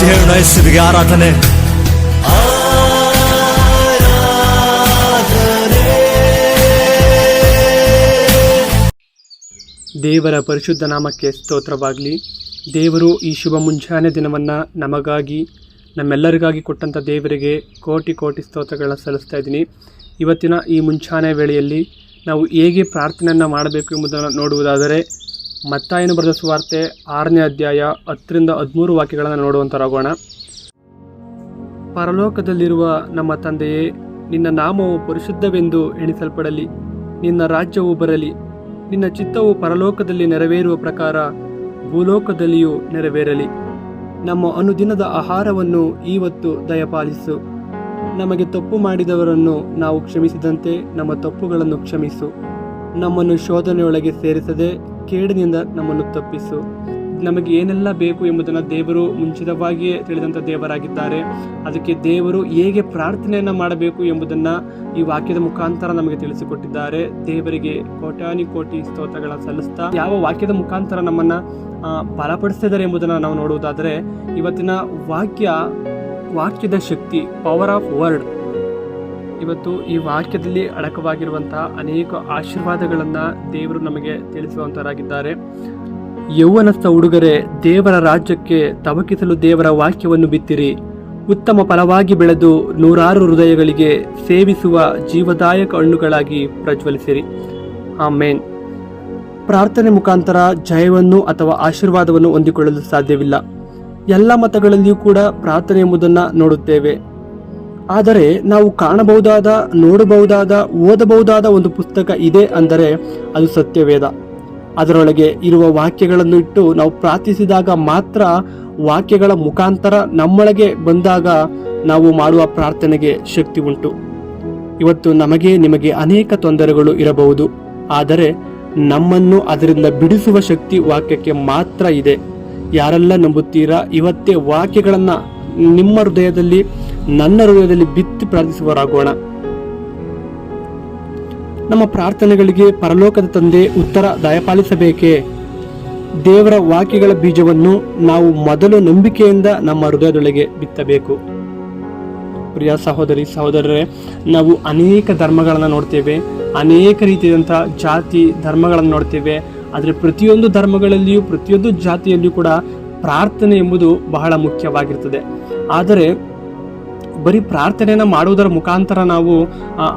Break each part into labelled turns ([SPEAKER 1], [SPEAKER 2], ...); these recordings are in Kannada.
[SPEAKER 1] ಹೇಳೋಣ ಯೇಸುವಿಗೆ ಆರಾಧನೆ.
[SPEAKER 2] ದೇವರ ಪರಿಶುದ್ಧ ನಾಮಕ್ಕೆ ಸ್ತೋತ್ರವಾಗಲಿ. ದೇವರು ಈ ಶುಭ ಮುಂಜಾನೆ ದಿನವನ್ನು ನಮಗಾಗಿ ನಮ್ಮೆಲ್ಲರಿಗಾಗಿ ಕೊಟ್ಟಂಥ ದೇವರಿಗೆ ಕೋಟಿ ಕೋಟಿ ಸ್ತೋತ್ರಗಳನ್ನ ಸಲ್ಲಿಸ್ತಾ ಇದ್ದೀನಿ. ಇವತ್ತಿನ ಈ ಮುಂಜಾನೆ ವೇಳೆಯಲ್ಲಿ ನಾವು ಹೇಗೆ ಪ್ರಾರ್ಥನೆಯನ್ನು ಮಾಡಬೇಕು ಎಂಬುದನ್ನು ನೋಡುವುದಾದರೆ, ಮತ್ತಾಯನು ಬರೆದ ಸುವಾರ್ತೆ 6ನೇ ಅಧ್ಯಾಯ 10-13 ವಾಕ್ಯಗಳನ್ನು ನೋಡುವಂತರಾಗೋಣ. ಪರಲೋಕದಲ್ಲಿರುವ ನಮ್ಮ ತಂದೆಯೇ, ನಿನ್ನ ನಾಮವು ಪರಿಶುದ್ಧವೆಂದು ಎಣಿಸಲ್ಪಡಲಿ. ನಿನ್ನ ರಾಜ್ಯವು ಬರಲಿ. ನಿನ್ನ ಚಿತ್ತವು ಪರಲೋಕದಲ್ಲಿ ನೆರವೇರುವ ಪ್ರಕಾರ ಭೂಲೋಕದಲ್ಲಿಯೂ ನೆರವೇರಲಿ. ನಮ್ಮ ಅನುದಿನದ ಆಹಾರವನ್ನು ಇವತ್ತು ದಯಪಾಲಿಸು. ನಮಗೆ ತಪ್ಪು ಮಾಡಿದವರನ್ನು ನಾವು ಕ್ಷಮಿಸಿದಂತೆ ನಮ್ಮ ತಪ್ಪುಗಳನ್ನು ಕ್ಷಮಿಸು. ನಮ್ಮನ್ನು ಶೋಧನೆಯೊಳಗೆ ಸೇರಿಸದೆ ಕೇಡಿನಿಂದ ನಮ್ಮನ್ನು ತಪ್ಪಿಸು. ನಮಗೆ ಏನೆಲ್ಲ ಬೇಕು ಎಂಬುದನ್ನು ದೇವರು ಮುಂಚಿತವಾಗಿಯೇ ತಿಳಿದಂಥ ದೇವರಾಗಿದ್ದಾರೆ. ಅದಕ್ಕೆ ದೇವರು ಹೇಗೆ ಪ್ರಾರ್ಥನೆಯನ್ನು ಮಾಡಬೇಕು ಎಂಬುದನ್ನು ಈ ವಾಕ್ಯದ ಮುಖಾಂತರ ನಮಗೆ ತಿಳಿಸಿಕೊಟ್ಟಿದ್ದಾರೆ. ದೇವರಿಗೆ ಕೋಟ್ಯಾನಿ ಕೋಟಿ ಸ್ತೋತ್ರಗಳನ್ನು ಸಲ್ಲಿಸ್ತಾ ಯಾವ ವಾಕ್ಯದ ಮುಖಾಂತರ ನಮ್ಮನ್ನು ಬಲಪಡಿಸ್ತಿದ್ದಾರೆ ಎಂಬುದನ್ನು ನಾವು ನೋಡುವುದಾದರೆ, ಇವತ್ತಿನ ವಾಕ್ಯದ ಶಕ್ತಿ, ಪವರ್ ಆಫ್ ವರ್ಡ್. ಇವತ್ತು ಈ ವಾಕ್ಯದಲ್ಲಿ ಅಡಕವಾಗಿರುವಂತಹ ಅನೇಕ ಆಶೀರ್ವಾದಗಳನ್ನು ದೇವರು ನಮಗೆ ತಿಳಿಸುವಂತರಾಗಿದ್ದಾರೆ. ಯೌವನಸ್ಥ ಹುಡುಗರೇ, ದೇವರ ರಾಜ್ಯಕ್ಕೆ ತವಕಿಸಲು ದೇವರ ವಾಕ್ಯವನ್ನು ಬಿತ್ತಿರಿ. ಉತ್ತಮ ಫಲವಾಗಿ ಬೆಳೆದು 100 ಹೃದಯಗಳಿಗೆ ಸೇವಿಸುವ ಜೀವದಾಯಕ ಹಣ್ಣುಗಳಾಗಿ ಪ್ರಜ್ವಲಿಸಿರಿ. ಆಮೇನ್. ಪ್ರಾರ್ಥನೆ ಮುಖಾಂತರ ಜಯವನ್ನು ಅಥವಾ ಆಶೀರ್ವಾದವನ್ನು ಹೊಂದಿಕೊಳ್ಳಲು ಸಾಧ್ಯವಿಲ್ಲ. ಎಲ್ಲ ಮತಗಳಲ್ಲಿಯೂ ಕೂಡ ಪ್ರಾರ್ಥನೆ ಎಂಬುದನ್ನು ನೋಡುತ್ತೇವೆ. ಆದರೆ ನಾವು ಕಾಣಬಹುದಾದ, ನೋಡಬಹುದಾದ, ಓದಬಹುದಾದ ಒಂದು ಪುಸ್ತಕ ಇದೆ ಅಂದರೆ ಅದು ಸತ್ಯವೇದ. ಅದರೊಳಗೆ ಇರುವ ವಾಕ್ಯಗಳನ್ನು ಇಟ್ಟು ನಾವು ಪ್ರಾರ್ಥಿಸಿದಾಗ ಮಾತ್ರ ವಾಕ್ಯಗಳ ಮುಖಾಂತರ ನಮ್ಮೊಳಗೆ ಬಂದಾಗ ನಾವು ಮಾಡುವ ಪ್ರಾರ್ಥನೆಗೆ ಶಕ್ತಿ ಉಂಟು. ಇವತ್ತು ನಿಮಗೆ ಅನೇಕ ತೊಂದರೆಗಳು ಇರಬಹುದು, ಆದರೆ ನಮ್ಮನ್ನು ಅದರಿಂದ ಬಿಡಿಸುವ ಶಕ್ತಿ ವಾಕ್ಯಕ್ಕೆ ಮಾತ್ರ ಇದೆ. ಯಾರೆಲ್ಲ ನಂಬುತ್ತೀರಾ, ಇವತ್ತೇ ವಾಕ್ಯಗಳನ್ನು ನಿಮ್ಮ ಹೃದಯದಲ್ಲಿ, ನನ್ನ ಹೃದಯದಲ್ಲಿ ಬಿತ್ತಿ ಪ್ರಾರ್ಥಿಸುವರಾಗೋಣ. ನಮ್ಮ ಪ್ರಾರ್ಥನೆಗಳಿಗೆ ಪರಲೋಕದ ತಂದೆ ಉತ್ತರ ದಯಪಾಲಿಸಬೇಕೇ? ದೇವರ ವಾಕ್ಯಗಳ ಬೀಜವನ್ನು ನಾವು ಮೊದಲು ನಂಬಿಕೆಯಿಂದ ನಮ್ಮ ಹೃದಯದೊಳಗೆ ಬಿತ್ತಬೇಕು. ಪ್ರಿಯ ಸಹೋದರಿ ಸಹೋದರರೇ, ನಾವು ಅನೇಕ ಧರ್ಮಗಳನ್ನು ನೋಡ್ತೇವೆ, ಅನೇಕ ರೀತಿಯಾದಂಥ ಜಾತಿ ಧರ್ಮಗಳನ್ನು ನೋಡ್ತೇವೆ. ಆದರೆ ಪ್ರತಿಯೊಂದು ಧರ್ಮಗಳಲ್ಲಿಯೂ, ಪ್ರತಿಯೊಂದು ಜಾತಿಯಲ್ಲಿಯೂ ಕೂಡ ಪ್ರಾರ್ಥನೆ ಎಂಬುದು ಬಹಳ ಮುಖ್ಯವಾಗಿರ್ತದೆ. ಆದರೆ ಬರೀ ಪ್ರಾರ್ಥನೆಯನ್ನು ಮಾಡುವುದರ ಮುಖಾಂತರ ನಾವು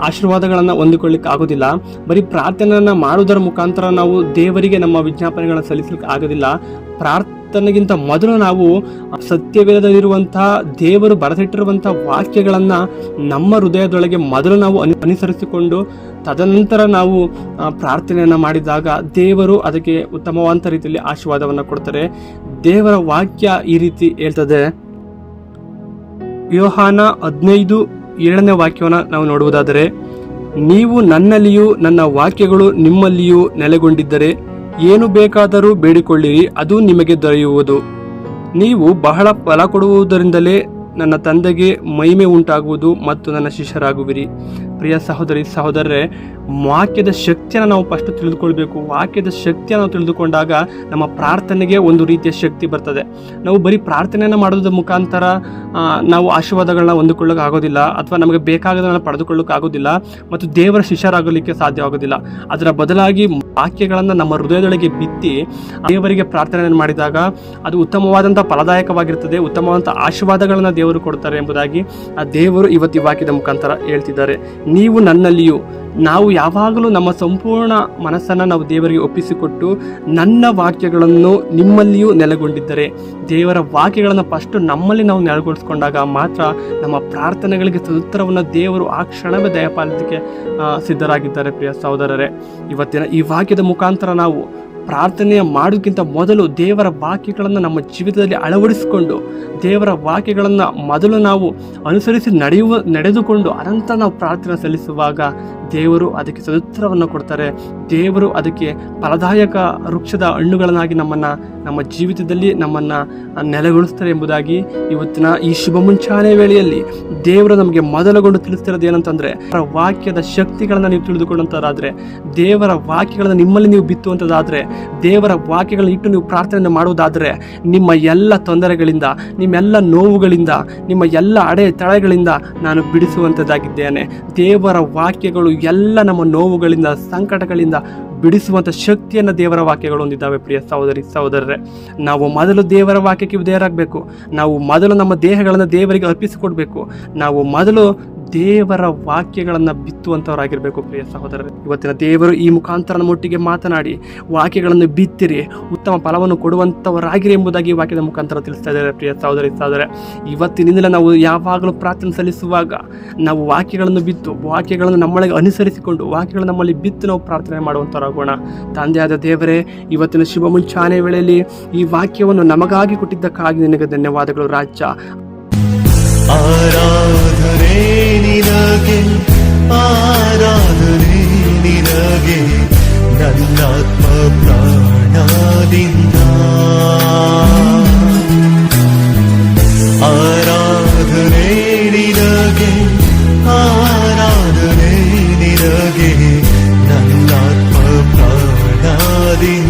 [SPEAKER 2] ಆಶೀರ್ವಾದಗಳನ್ನು ಹೊಂದಿಕೊಳ್ಳಿಕ್ಕೆ ಆಗೋದಿಲ್ಲ. ಬರೀ ಪ್ರಾರ್ಥನೆಯನ್ನು ಮಾಡುವುದರ ಮುಖಾಂತರ ನಾವು ದೇವರಿಗೆ ನಮ್ಮ ವಿಜ್ಞಾಪನೆಗಳನ್ನು ಸಲ್ಲಿಸಲಿಕ್ಕೆ ಆಗೋದಿಲ್ಲ. ಪ್ರಾರ್ಥನೆಗಿಂತ ಮೊದಲು ನಾವು ಸತ್ಯವೇದದಲ್ಲಿರುವಂತಹ ದೇವರು ಬರೆದಿಟ್ಟಿರುವಂತಹ ವಾಕ್ಯಗಳನ್ನು ನಮ್ಮ ಹೃದಯದೊಳಗೆ ಮೊದಲು ನಾವು ಅನುಸರಿಸಿಕೊಂಡು ತದನಂತರ ನಾವು ಪ್ರಾರ್ಥನೆಯನ್ನು ಮಾಡಿದಾಗ ದೇವರು ಅದಕ್ಕೆ ಉತ್ತಮವಾದ ರೀತಿಯಲ್ಲಿ ಆಶೀರ್ವಾದವನ್ನು ಕೊಡ್ತಾರೆ. ದೇವರ ವಾಕ್ಯ ಈ ರೀತಿ ಹೇಳ್ತದೆ. ಯೋಹಾನ 15:7 ವಾಕ್ಯವನ್ನು ನಾವು ನೋಡುವುದಾದರೆ, ನೀವು ನನ್ನಲ್ಲಿಯೂ ನನ್ನ ವಾಕ್ಯಗಳು ನಿಮ್ಮಲ್ಲಿಯೂ ನೆಲೆಗೊಂಡಿದ್ದರೆ ಏನು ಬೇಕಾದರೂ ಬೇಡಿಕೊಳ್ಳಿರಿ, ಅದು ನಿಮಗೆ ದೊರೆಯುವುದು. ನೀವು ಬಹಳ ಫಲ ಕೊಡುವುದರಿಂದಲೇ ನನ್ನ ತಂದೆಗೆ ಮಹಿಮೆ ಉಂಟಾಗುವುದು ಮತ್ತು ನನ್ನ ಶಿಷ್ಯರಾಗುವಿರಿ. ಪ್ರಿಯ ಸಹೋದರಿ ಸಹೋದರರೇ, ವಾಕ್ಯದ ಶಕ್ತಿಯನ್ನು ನಾವು ಫಸ್ಟ್ ತಿಳಿದುಕೊಳ್ಬೇಕು. ವಾಕ್ಯದ ಶಕ್ತಿಯನ್ನು ನಾವು ತಿಳಿದುಕೊಂಡಾಗ ನಮ್ಮ ಪ್ರಾರ್ಥನೆಗೆ ಒಂದು ರೀತಿಯ ಶಕ್ತಿ ಬರ್ತದೆ. ನಾವು ಬರೀ ಪ್ರಾರ್ಥನೆಯನ್ನು ಮಾಡೋದ್ರ ಮುಖಾಂತರ ನಾವು ಆಶೀರ್ವಾದಗಳನ್ನ ಹೊಂದಿಕೊಳ್ಳೋಕೆ ಆಗೋದಿಲ್ಲ, ಅಥವಾ ನಮಗೆ ಬೇಕಾಗೋದನ್ನು ಪಡೆದುಕೊಳ್ಳೋಕೆ ಆಗೋದಿಲ್ಲ, ಮತ್ತು ದೇವರ ಶಿಷ್ಯರಾಗಲಿಕ್ಕೆ ಸಾಧ್ಯವಾಗೋದಿಲ್ಲ. ಅದರ ಬದಲಾಗಿ ವಾಕ್ಯಗಳನ್ನು ನಮ್ಮ ಹೃದಯದೊಳಗೆ ಬಿತ್ತಿ ದೇವರಿಗೆ ಪ್ರಾರ್ಥನೆಯನ್ನು ಮಾಡಿದಾಗ ಅದು ಉತ್ತಮವಾದಂಥ ಫಲದಾಯಕವಾಗಿರ್ತದೆ, ಉತ್ತಮವಾದಂಥ ಆಶೀರ್ವಾದಗಳನ್ನು ದೇವರು ಕೊಡ್ತಾರೆ ಎಂಬುದಾಗಿ ಆ ದೇವರು ಇವತ್ತು ಈ ವಾಕ್ಯದ ಮುಖಾಂತರ ಹೇಳ್ತಿದ್ದಾರೆ. ನೀವು ನನ್ನಲ್ಲಿಯೂ, ನಾವು ಯಾವಾಗಲೂ ನಮ್ಮ ಸಂಪೂರ್ಣ ಮನಸ್ಸನ್ನು ನಾವು ದೇವರಿಗೆ ಒಪ್ಪಿಸಿಕೊಟ್ಟು ನನ್ನ ವಾಕ್ಯಗಳನ್ನು ನಿಮ್ಮಲ್ಲಿಯೂ ನೆಲೆಗೊಂಡಿದ್ದರೆ, ದೇವರ ವಾಕ್ಯಗಳನ್ನು ಫಸ್ಟ್ ನಮ್ಮಲ್ಲಿ ನಾವು ನೆಲೆಗೊಳಿಸ್ಕೊಂಡಾಗ ಮಾತ್ರ ನಮ್ಮ ಪ್ರಾರ್ಥನೆಗಳಿಗೆ ಸದುತ್ತರವನ್ನು ದೇವರು ಆ ಕ್ಷಣವೇ ದಯಪಾಲಿಸಲಿಕ್ಕೆ ಸಿದ್ಧರಾಗಿದ್ದಾರೆ. ಪ್ರಿಯ ಸಹೋದರರೇ, ಇವತ್ತಿನ ಈ ವಾಕ್ಯದ ಮುಖಾಂತರ ನಾವು ಪ್ರಾರ್ಥನೆಯ ಮಾಡೋದಕ್ಕಿಂತ ಮೊದಲು ದೇವರ ವಾಕ್ಯಗಳನ್ನು ನಮ್ಮ ಜೀವಿತದಲ್ಲಿ ಅಳವಡಿಸಿಕೊಂಡು ದೇವರ ವಾಕ್ಯಗಳನ್ನು ಮೊದಲು ನಾವು ಅನುಸರಿಸಿ ನಡೆದುಕೊಂಡು ಅನಂತರ ನಾವು ಪ್ರಾರ್ಥನೆ ಸಲ್ಲಿಸುವಾಗ ದೇವರು ಅದಕ್ಕೆ ಸದುತ್ತರವನ್ನು ಕೊಡ್ತಾರೆ. ದೇವರು ಅದಕ್ಕೆ ಫಲದಾಯಕ ವೃಕ್ಷದ ಹಣ್ಣುಗಳನ್ನಾಗಿ ನಮ್ಮ ಜೀವಿತದಲ್ಲಿ ನಮ್ಮನ್ನು ನೆಲೆಗೊಳಿಸ್ತಾರೆ ಎಂಬುದಾಗಿ ಇವತ್ತಿನ ಈ ಶುಭ ಮುಂಚಾನೆ ವೇಳೆಯಲ್ಲಿ ದೇವರು ನಮಗೆ ಮೊದಲುಗೊಂಡು ತಿಳಿಸ್ತಿರೋದು ಏನಂತಂದರೆ, ವಾಕ್ಯದ ಶಕ್ತಿಗಳನ್ನು ನೀವು ತಿಳಿದುಕೊಂಡಂಥದ್ದಾದರೆ, ದೇವರ ವಾಕ್ಯಗಳನ್ನು ನಿಮ್ಮಲ್ಲಿ ನೀವು ಬಿತ್ತುವಂಥದ್ದಾದರೆ ದೇವರ ವಾಕ್ಯಗಳನ್ನ ಇಟ್ಟು ನೀವು ಪ್ರಾರ್ಥನೆ ಮಾಡುವುದಾದರೆ ನಿಮ್ಮ ಎಲ್ಲ ತೊಂದರೆಗಳಿಂದ, ನಿಮ್ಮೆಲ್ಲ ನೋವುಗಳಿಂದ, ನಿಮ್ಮ ಎಲ್ಲ ಅಡೆತಡೆಗಳಿಂದ ನಾನು ಬಿಡಿಸುವಂಥದ್ದಾಗಿದ್ದೇನೆ. ದೇವರ ವಾಕ್ಯಗಳು ಎಲ್ಲ ನಮ್ಮ ನೋವುಗಳಿಂದ, ಸಂಕಟಗಳಿಂದ ಬಿಡಿಸುವಂಥ ಶಕ್ತಿಯನ್ನು ದೇವರ ವಾಕ್ಯಗಳು ಹೊಂದಿದ್ದಾವೆ. ಪ್ರಿಯ ಸಹೋದರಿ ಸಹೋದರರೇ, ನಾವು ಮೊದಲು ದೇವರ ವಾಕ್ಯಕ್ಕೆ ವಿಧೇಯರಾಗಬೇಕು. ನಾವು ಮೊದಲು ನಮ್ಮ ದೇಹಗಳನ್ನು ದೇವರಿಗೆ ಅರ್ಪಿಸಿಕೊಡ್ಬೇಕು. ನಾವು ಮೊದಲು ದೇವರ ವಾಕ್ಯಗಳನ್ನು ಬಿತ್ತುವಂಥವರಾಗಿರಬೇಕು. ಪ್ರಿಯ ಸಹೋದರರೇ, ಇವತ್ತಿನ ದೇವರು ಈ ಮುಖಾಂತರ ನಮ್ಮೊಟ್ಟಿಗೆ ಮಾತನಾಡಿ ವಾಕ್ಯಗಳನ್ನು ಬಿತ್ತಿರಿ, ಉತ್ತಮ ಫಲವನ್ನು ಕೊಡುವಂಥವರಾಗಿರಿ ಎಂಬುದಾಗಿ ವಾಕ್ಯದ ಮುಖಾಂತರ ತಿಳಿಸ್ತಾ ಇದ್ದಾರೆ. ಪ್ರಿಯ ಸಹೋದರಿ ಸಹೋದರರೇ, ಇವತ್ತಿನಿಂದ ನಾವು ಯಾವಾಗಲೂ ಪ್ರಾರ್ಥನೆ ಸಲ್ಲಿಸುವಾಗ ನಾವು ವಾಕ್ಯಗಳನ್ನು ಬಿತ್ತು, ವಾಕ್ಯಗಳನ್ನು ನಮ್ಮೊಳಗೆ ಅನುಸರಿಸಿಕೊಂಡು ವಾಕ್ಯಗಳನ್ನು ನಮ್ಮಲ್ಲಿ ಬಿತ್ತು ನಾವು ಪ್ರಾರ್ಥನೆ ಮಾಡುವಂಥವರಾಗೋಣ. ತಂದೆಯಾದ ದೇವರೇ, ಇವತ್ತಿನ ಶುಭ ಮುಂಚಾನೆ ವೇಳೆಯಲ್ಲಿ ಈ ವಾಕ್ಯವನ್ನು ನಮಗಾಗಿ ಕೊಟ್ಟಿದ್ದಕ್ಕಾಗಿ ನಿನಗೆ ಧನ್ಯವಾದಗಳು ರಾಜ.
[SPEAKER 1] ಆರಾಧನೆ ನಿನಗೆ, ಆರಾಧನೆ ನಿನಗೆ, ನನ್ನಾತ್ಮ ಪ್ರಾಣದಿಂದ ಆರಾಧನೆ ನಿನಗೆ, ಆರಾಧನೆ ನಿನಗೆ, ನನ್ನಾತ್ಮ ಪ್ರಾಣದಿಂದ